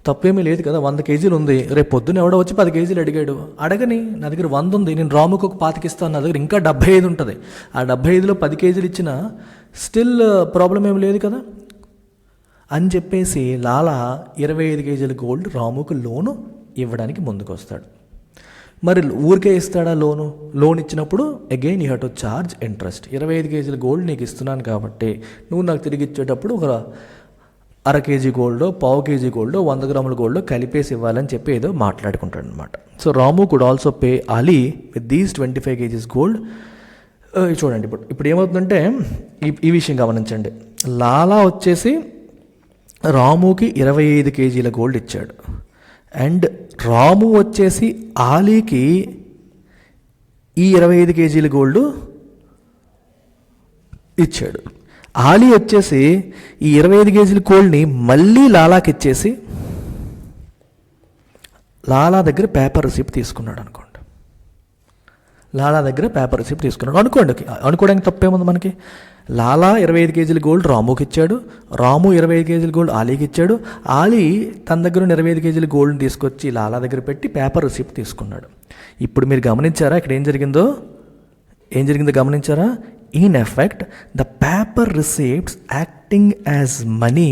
తప్పేమీ లేదు కదా. 100 kgలు ఉంది, రేపు పొద్దున్న ఎవడో వచ్చి 10 kgలు అడిగాడు, అడగని, నా దగ్గర 100 ఉంది, నేను రాముకి ఒక 25 ఇస్తాను, నా దగ్గర ఇంకా 75 ఉంటుంది, ఆ 75లో 10 kgలు ఇచ్చినా స్టిల్ ప్రాబ్లం ఏమి లేదు కదా అని చెప్పేసి లాలా 25 kgల గోల్డ్ రాముకు లోను ఇవ్వడానికి ముందుకు వస్తాడు. మరి ఊరికే ఇస్తాడా లోన్ ఇచ్చినప్పుడు again you have to charge interest. 25 kgల గోల్డ్ నీకు ఇస్తున్నాను కాబట్టి నువ్వు నాకు తిరిగి ఇచ్చేటప్పుడు ఒక 1/2 kg గోల్డో 1/4 kg గోల్డో 100 గ్రాముల గోల్డో కలిపేసి ఇవ్వాలని చెప్పి ఏదో మాట్లాడుకుంటాడు అనమాట. So Ramu could also pay Ali with these 25 kgs gold. చూడండి ఇప్పుడు ఏమవుతుందంటే ఈ విషయం గమనించండి. లాలా వచ్చేసి రాముకి 25 kgల గోల్డ్ ఇచ్చాడు, అండ్ రాము వచ్చేసి ఆలీకి ఈ 25 kgల గోల్డ్ ఇచ్చాడు. ఆలీ వచ్చేసి ఈ 25 kgల గోల్డ్ని మళ్ళీ లాలాకి ఇచ్చేసి లాలా దగ్గర పేపర్ రిసిప్ట్ తీసుకున్నాడు అనుకోండి. అనుకోవడానికి తప్పేముంది మనకి? లాలా 25 kgల గోల్డ్ రాముకి ఇచ్చాడు, రాము 25 kgల గోల్డ్ ఆలీకి ఇచ్చాడు, ఆలీ తన దగ్గర ఉన్న 25 kgల గోల్డ్ని తీసుకొచ్చి లాలా దగ్గర పెట్టి పేపర్ రిసిప్ట్ తీసుకున్నాడు. ఇప్పుడు మీరు గమనించారా ఇక్కడ ఏం జరిగిందో గమనించారా? In effect the paper receipts acting as money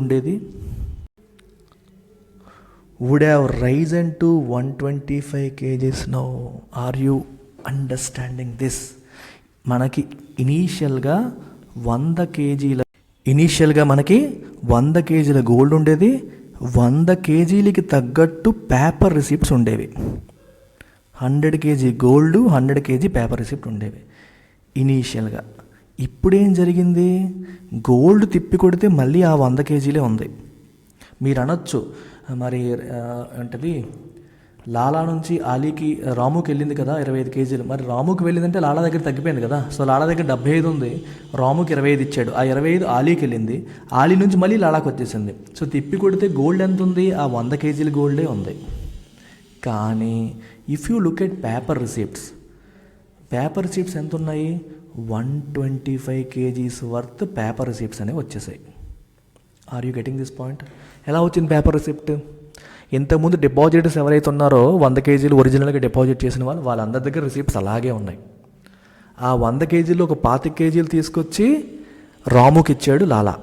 ఉండేది would have risen to 125 kgs now. Are you understanding this? మనకి ఇనీషియల్గా 100 kgల గోల్డ్ ఉండేది, 100 కేజీలకి తగ్గట్టు పేపర్ రిసిప్ట్స్ ఉండేవి. 100 KG gold, 100 KG paper receipt ఉండేవి ఇనీషియల్గా. ఇప్పుడేం జరిగింది, గోల్డ్ తిప్పి కొడితే మళ్ళీ ఆ 100 కేజీలే ఉంది. మీరు అనొచ్చు మరి ఏంటది లాలా నుంచి ఆలీకి రాముకి వెళ్ళింది కదా 25 కేజీలు, మరి రాముకి వెళ్ళిందంటే లాలా దగ్గర తగ్గిపోయింది కదా. సో లాలా దగ్గర 75 ఉంది, రాముకి 25 ఇచ్చాడు, ఆ 25 ఆలీకి వెళ్ళింది, ఆలీ నుంచి మళ్ళీ లాలాకి వచ్చేసింది. సో తిప్పి కొడితే గోల్డ్ ఎంత ఉంది, ఆ 100 కేజీల గోల్డే ఉంది. కానీ if you look at paper receipts ఎంత ఉన్నాయి, 125 కేజీస్ వర్త్ పేపర్ రిసిప్ట్స్ అనేవి వచ్చేసాయి. Are you getting this point? ఎలా వచ్చింది పేపర్ రిసిప్ట్? ఇంతకుముందు డిపాజిటర్స్ ఎవరైతే ఉన్నారో 100 కేజీలు ఒరిజినల్గా డిపాజిట్ చేసిన వాళ్ళందరి దగ్గర రిసిప్ట్స్ అలాగే ఉన్నాయి. ఆ 100 కేజీలు ఒక 25 కేజీలు తీసుకొచ్చి రాముకి ఇచ్చాడు లాలా,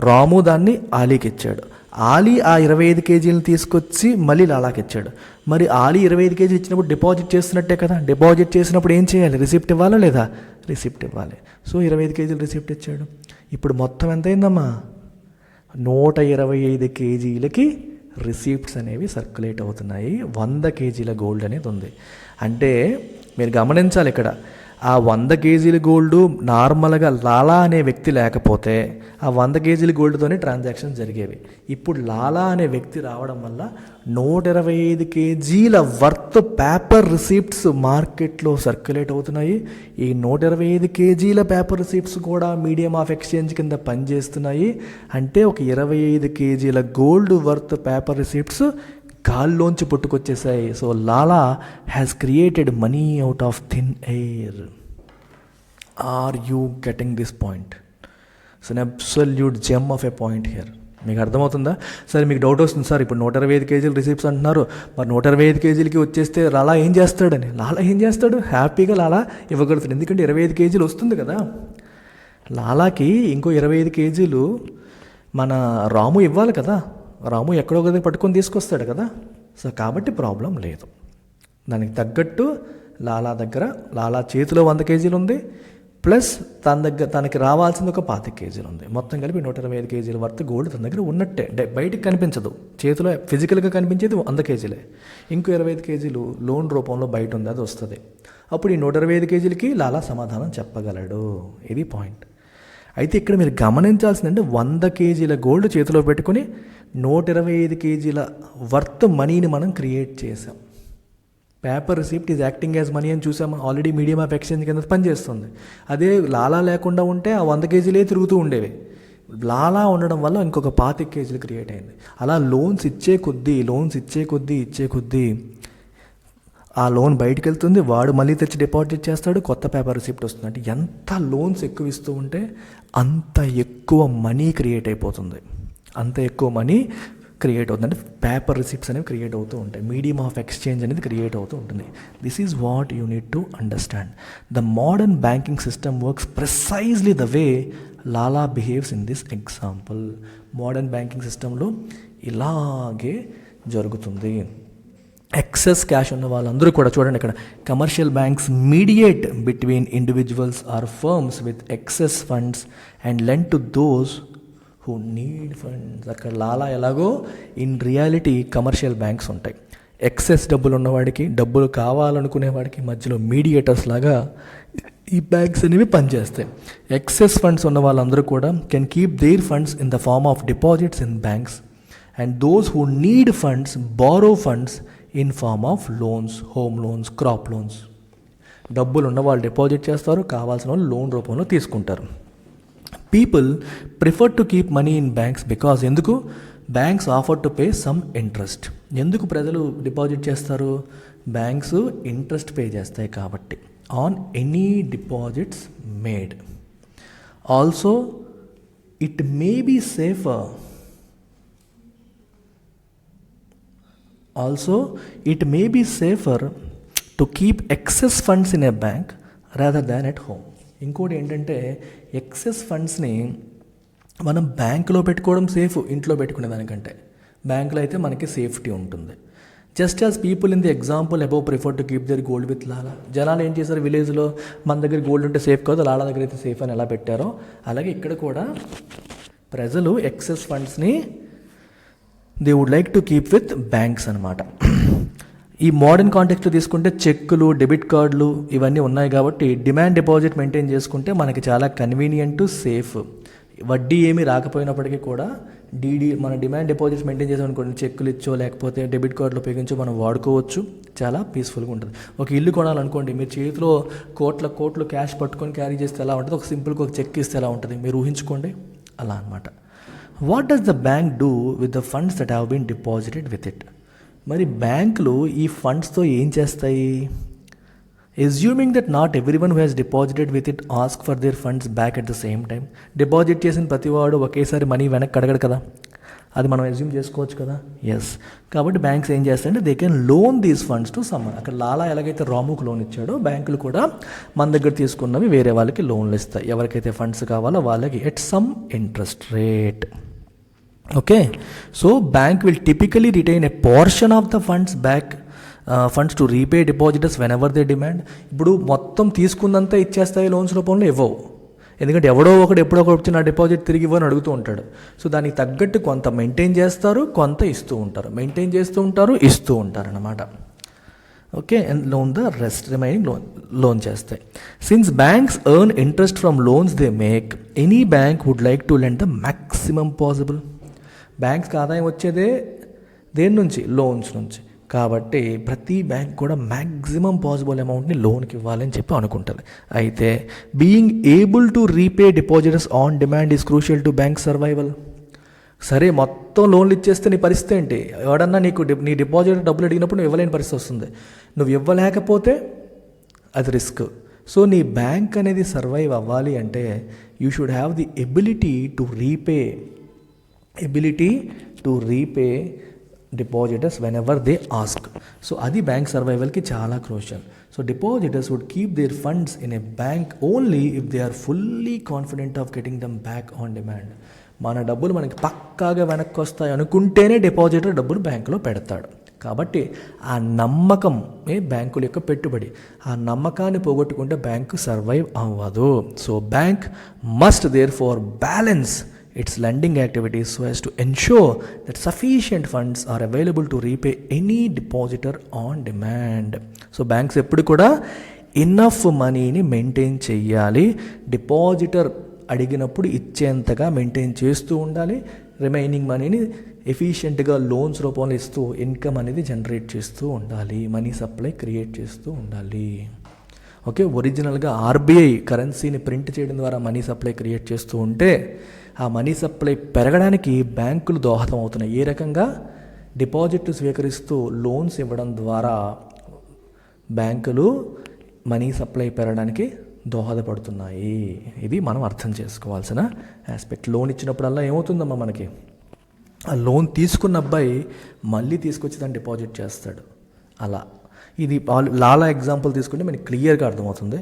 రాము దాన్ని ఆలీకి ఇచ్చాడు, ఆలీ ఆ 25 కేజీలను తీసుకొచ్చి మళ్ళీ లాలాకి ఇచ్చాడు. మరి ఆలీ 25 కేజీలు ఇచ్చినప్పుడు డిపాజిట్ చేస్తున్నట్టే కదా, డిపాజిట్ చేసినప్పుడు ఏం చేయాలి, రిసిప్ట్ ఇవ్వాలా లేదా, రిసిప్ట్ ఇవ్వాలి. సో 25 కేజీలు రిసిప్ట్ ఇచ్చాడు. ఇప్పుడు మొత్తం ఎంత అయిందమ్మా, 125 కేజీలకి రిసిప్ట్స్ అనేవి సర్క్యులేట్ అవుతున్నాయి. 100 కేజీల గోల్డ్ అనేది ఉంది. అంటే మీరు గమనించాలి, ఇక్కడ ఆ 100 కేజీల గోల్డ్ నార్మల్గా లాలా అనే వ్యక్తి లేకపోతే ఆ 100 కేజీల గోల్డ్తోనే ట్రాన్సాక్షన్స్ జరిగేవి. ఇప్పుడు లాలా అనే వ్యక్తి రావడం వల్ల 125 కేజీల వర్త్ పేపర్ రిసిప్ట్స్ మార్కెట్లో సర్క్యులేట్ అవుతున్నాయి. ఈ 125 కేజీల పేపర్ రిసిప్ట్స్ కూడా మీడియం ఆఫ్ ఎక్స్చేంజ్ కింద పనిచేస్తున్నాయి. అంటే ఒక 25 కేజీల గోల్డ్ వర్త్ పేపర్ రిసిప్ట్స్ గాల్లోంచి పుట్టుకొచ్చేసాయి. So Lala has created money out of thin air. Are you getting this point? So an absolute gem of a point here. మీకు అర్థమవుతుందా? సరే, మీకు డౌట్ వస్తుంది, సార్ ఇప్పుడు 125 కేజీలు రిసిప్ట్స్ అంటున్నారు, మరి 125 కేజీలకి వచ్చేస్తే లాలా ఏం చేస్తాడని. లాలా ఏం చేస్తాడు, హ్యాపీగా లాలా ఇవ్వగలుగుతాడు, ఎందుకంటే 25 కేజీలు వస్తుంది కదా. లాలాకి ఇంకో 25 కేజీలు మన రాము ఇవ్వాలి కదా, రాము ఎక్కడో దగ్గర పట్టుకొని తీసుకొస్తాడు కదా. సో కాబట్టి ప్రాబ్లం లేదు. దానికి తగ్గట్టు లాలా చేతిలో 100 కేజీలు ఉంది, ప్లస్ తనకి రావాల్సింది ఒక 25 కేజీలు ఉంది. మొత్తం కలిపి 125 కేజీల వర్త్ గోల్డ్ తన దగ్గర ఉన్నట్టే. బయటికి కనిపించదు, చేతిలో ఫిజికల్గా కనిపించేది 100 కేజీలే. ఇంకో 25 కేజీలు లోన్ రూపంలో బయట ఉంది, అది వస్తుంది. అప్పుడు ఈ 125 కేజీలకి లాలా సమాధానం చెప్పగలడు. ఇది పాయింట్. అయితే ఇక్కడ మీరు గమనించాల్సిందంటే 100 కేజీల గోల్డ్ చేతిలో పెట్టుకుని 125 కేజీల వర్త్ మనీని మనం క్రియేట్ చేసాం. Paper receipt is acting as money అని చూసాము ఆల్రెడీ. మీడియం ఆఫ్ ఎక్స్చేంజ్ కింద పనిచేస్తుంది. అదే లాలా లేకుండా ఉంటే ఆ 100 కేజీలే తిరుగుతూ ఉండేవి. లాలా ఉండడం వల్ల ఇంకొక 25 కేజీలు క్రియేట్ అయింది. అలా లోన్స్ ఇచ్చే కొద్దీ ఆ లోన్ బయటకు వెళ్తుంది, వాడు మళ్ళీ తెచ్చి డిపాజిట్ చేస్తాడు, కొత్త పేపర్ రిసిప్ట్ వస్తుంది. అంటే ఎంత లోన్స్ ఎక్కువ ఇస్తూ ఉంటే అంత ఎక్కువ మనీ క్రియేట్ అయిపోతుంది, అంత ఎక్కువ మనీ క్రియేట్ అవుతుంది. అంటే పేపర్ రిసిప్ట్స్ అనేవి క్రియేట్ అవుతూ ఉంటాయి, మీడియం ఆఫ్ ఎక్స్చేంజ్ అనేది క్రియేట్ అవుతూ ఉంటుంది. This is what you need to understand. The modern banking system works precisely the way Lala behaves in this example. Modern banking సిస్టంలో ఇలాగే జరుగుతుంది. ఎక్సెస్ క్యాష్ ఉన్న వాళ్ళందరూ కూడా చూడండి, ఇక్కడ commercial banks mediate between individuals or firms with excess funds and lend to those who need funds. అక్కడ లాలా ఎలాగో, ఇన్ రియాలిటీ కమర్షియల్ బ్యాంక్స్ ఉంటాయి. ఎక్సెస్ డబ్బులు ఉన్నవాడికి, డబ్బులు కావాలనుకునేవాడికి మధ్యలో మీడియేటర్స్ లాగా ఈ బ్యాంక్స్ అనేవి పనిచేస్తాయి. ఎక్సెస్ ఫండ్స్ ఉన్న వాళ్ళందరూ కూడా can keep their funds in the form of deposits in banks and those who need funds borrow funds in form of loans, home loans, crop loans. డబ్బులు ఉన్న వాళ్ళు డిపాజిట్ చేస్తారు, కావాల్సిన వాళ్ళు లోన్ రూపంలో తీసుకుంటారు. People prefer to keep money in banks because ఎందుకు, banks offer to pay some interest. ఎందుకు ప్రజలు డిపాజిట్ చేస్తారు, బ్యాంక్స్ ఇంట్రెస్ట్ పే చేస్తాయి కాబట్టి, on any deposits made. Also it may be safer to keep excess funds in a bank rather than at home. ఇంకోటి ఏంటంటే ఎక్సెస్ ఫండ్స్ని మనం బ్యాంకులో పెట్టుకోవడం సేఫ్ ఇంట్లో పెట్టుకునే దానికంటే. బ్యాంకులో అయితే మనకి సేఫ్టీ ఉంటుంది. Just as people in the example above prefer to keep their gold with lala. జనాలు ఏం చేశారు, విలేజ్లో మన దగ్గర గోల్డ్ ఉంటే సేఫ్ కాదు, లాలా దగ్గర అయితే సేఫ్ అని ఎలా పెట్టారో అలాగే ఇక్కడ కూడా ప్రజలు ఎక్సెస్ ఫండ్స్ని they would like to keep with banks అనమాట. ఈ మోడర్న్ కాంటెక్స్ట్లో తీసుకుంటే చెక్కులు, డెబిట్ కార్డులు ఇవన్నీ ఉన్నాయి కాబట్టి డిమాండ్ డిపాజిట్ మెయింటైన్ చేసుకుంటే మనకి చాలా కన్వీనియంట్, సేఫ్. వడ్డీ ఏమీ రాకపోయినప్పటికీ కూడా మన డిమాండ్ డిపాజిట్స్ మెయింటైన్ చేసామనుకోండి, చెక్కులు ఇచ్చో లేకపోతే డెబిట్ కార్డులు ఉపయోగించో మనం వాడుకోవచ్చు, చాలా పీస్ఫుల్గా ఉంటుంది. ఒక ఇల్లు కొనాలనుకోండి, మీరు చేతిలో కోట్లు క్యాష్ పట్టుకొని క్యారీ చేస్తే ఎలా ఉంటుంది, ఒక సింపుల్గా ఒక చెక్ ఇస్తే ఎలా ఉంటుంది, మీరు ఊహించుకోండి, అలా అనమాట. What does the bank do with the funds that have been deposited with it? మరి బ్యాంకులు ఈ ఫండ్స్తో ఏం చేస్తాయి? Assuming that not everyone who has deposited with it ask for their funds back at the same time. Deposit చేసిన ప్రతివాడు ఒకేసారి మనీ వెనక్కి అడగడు కదా, అది మనం అస్యూమ్ చేసుకోవచ్చు కదా. ఎస్, కాబట్టి బ్యాంక్స్ ఏం చేస్తాయంటే they can loan these funds to someone. అక్కడ లాలా ఎలాగైతే రాముకు లోన్ ఇచ్చాడో, బ్యాంకులు కూడా మన దగ్గర తీసుకున్నవి వేరే వాళ్ళకి లోన్లు ఇస్తాయి. ఎవరికైతే ఫండ్స్ కావాలో వాళ్ళకి at some interest rate. Okay, so bank will typically retain a portion of the funds to repay depositors whenever they demand. ఇప్పుడు మొత్తం తీసుకున్నంతా ఇచ్చేస్తాయి లోన్స్ రూపంలో ఇవ్వవు, ఎందుకంటే ఎప్పుడో ఒకటి వచ్చి నా డిపాజిట్ తిరిగి ఇవ్వని అడుగుతూ ఉంటాడు. సో దానికి తగ్గట్టు కొంత మెయింటైన్ చేస్తారు, కొంత ఇస్తూ ఉంటారు, మెయింటైన్ చేస్తూ ఉంటారు, ఇస్తూ ఉంటారు అన్నమాట. Okay, and loan the rest remaining loan చేస్తాయి. Since banks earn interest from loans they make, any bank would like to lend the maximum possible. బ్యాంక్స్కి ఆదాయం వచ్చేదే దేని నుంచి? లోన్స్ నుంచి. కాబట్టి ప్రతి బ్యాంక్ కూడా మ్యాక్సిమం పాసిబుల్ అమౌంట్ని లోన్కి ఇవ్వాలని చెప్పి అనుకుంటుంది. అయితే being able to repay depositors on demand is crucial to bank survival. సరే, మొత్తం లోన్లు ఇచ్చేస్తే నీ పరిస్థితి ఏంటి? ఎవడన్నా నీ డిపాజిట్ డబ్బులు అడిగినప్పుడు నువ్వు ఇవ్వలేని పరిస్థితి వస్తుంది. నువ్వు ఇవ్వలేకపోతే అది రిస్క్. సో నీ బ్యాంక్ అనేది సర్వైవ్ అవ్వాలి అంటే you should have the ability to repay depositors whenever they ask. So అది బ్యాంక్ సర్వైవల్కి చాలా crucial. So depositors would keep their funds in a bank only if they are fully confident of getting them back on demand. మన డబ్బులు మనకి పక్కాగా వెనక్కి వస్తాయి అనుకుంటేనే డిపాజిటర్ డబ్బులు బ్యాంకులో పెడతాడు. కాబట్టి ఆ నమ్మకమే బ్యాంకుల యొక్క పెట్టుబడి. ఆ నమ్మకాన్ని పోగొట్టుకుంటే బ్యాంకు సర్వైవ్ అవ్వదు. So bank must therefore balance its lending activities so as to ensure that sufficient funds are available to repay any depositor on demand. So banks ఎప్పుడు కూడా ఇన్నఫ్ మనీని మెయింటైన్ చేయాలి. డిపాజిటర్ అడిగినప్పుడు ఇచ్చేంతగా మెయింటైన్ చేస్తూ ఉండాలి. రిమైనింగ్ మనీని ఎఫిషియెంట్గా లోన్స్ రూపంలో ఇస్తూ ఇన్కమ్ అనేది జనరేట్ చేస్తూ ఉండాలి. మనీ సప్లై క్రియేట్ చేస్తూ ఉండాలి. ఓకే, ఒరిజినల్గా ఆర్బీఐ కరెన్సీని ప్రింట్ చేయడం ద్వారా మనీ సప్లై క్రియేట్ చేస్తూ ఉంటే ఆ మనీ సప్లై పెరగడానికి బ్యాంకులు దోహదం అవుతున్నాయి. ఏ రకంగా? డిపాజిట్లు స్వీకరిస్తూ లోన్స్ ఇవ్వడం ద్వారా బ్యాంకులు మనీ సప్లై పెరగడానికి దోహదపడుతున్నాయి. ఇది మనం అర్థం చేసుకోవాల్సిన ఆస్పెక్ట్. లోన్ ఇచ్చినప్పుడల్లా ఏమవుతుందమ్మా మనకి? ఆ లోన్ తీసుకున్న అబ్బాయి మళ్ళీ తీసుకొచ్చి దాన్ని డిపాజిట్ చేస్తాడు. అలా ఇది లాలా ఎగ్జాంపుల్ తీసుకుంటే మనకి క్లియర్గా అర్థమవుతుంది.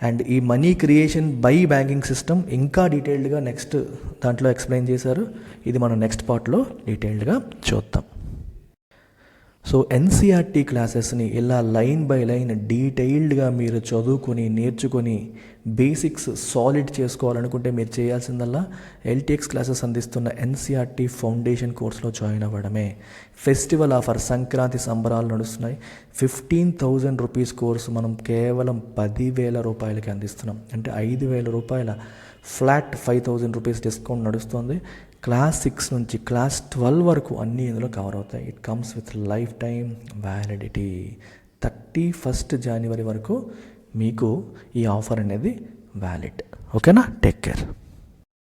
అండ్ ఈ money creation by banking system ఇంకా డీటెయిల్డ్గా నెక్స్ట్ దాంట్లో ఎక్స్ప్లెయిన్ చేశారు. ఇది మనం నెక్స్ట్ పార్ట్లో డీటెయిల్డ్గా చూద్దాం. సో ఎన్సీఆర్టీ క్లాసెస్ని ఇలా లైన్ బై లైన్ డీటెయిల్డ్గా మీరు చదువుకొని నేర్చుకొని బేసిక్స్ సాలిడ్ చేసుకోవాలనుకుంటే మీరు చేయాల్సిందల్లా ఎల్టీఎక్స్ క్లాసెస్ అందిస్తున్న ఎన్సీఆర్టీ ఫౌండేషన్ కోర్సులో జాయిన్ అవ్వడమే. ఫెస్టివల్ ఆఫర్ సంక్రాంతి సంబరాలు నడుస్తున్నాయి. 15,000 రూపీస్ కోర్సు మనం కేవలం 10,000 రూపాయలకి అందిస్తున్నాం. అంటే 5,000 రూపాయల ఫ్లాట్ 5,000 రూపీస్ డిస్కౌంట్ నడుస్తుంది. క్లాస్ 6 నుంచి క్లాస్ 12 వరకు అన్నీ ఇందులో కవర్ అవుతాయి. It comes with life time validity. 31 జనవరి వరకు మీకు ఈ ఆఫర్ అనేది వ్యాలిడ్. ఓకేనా? Take care.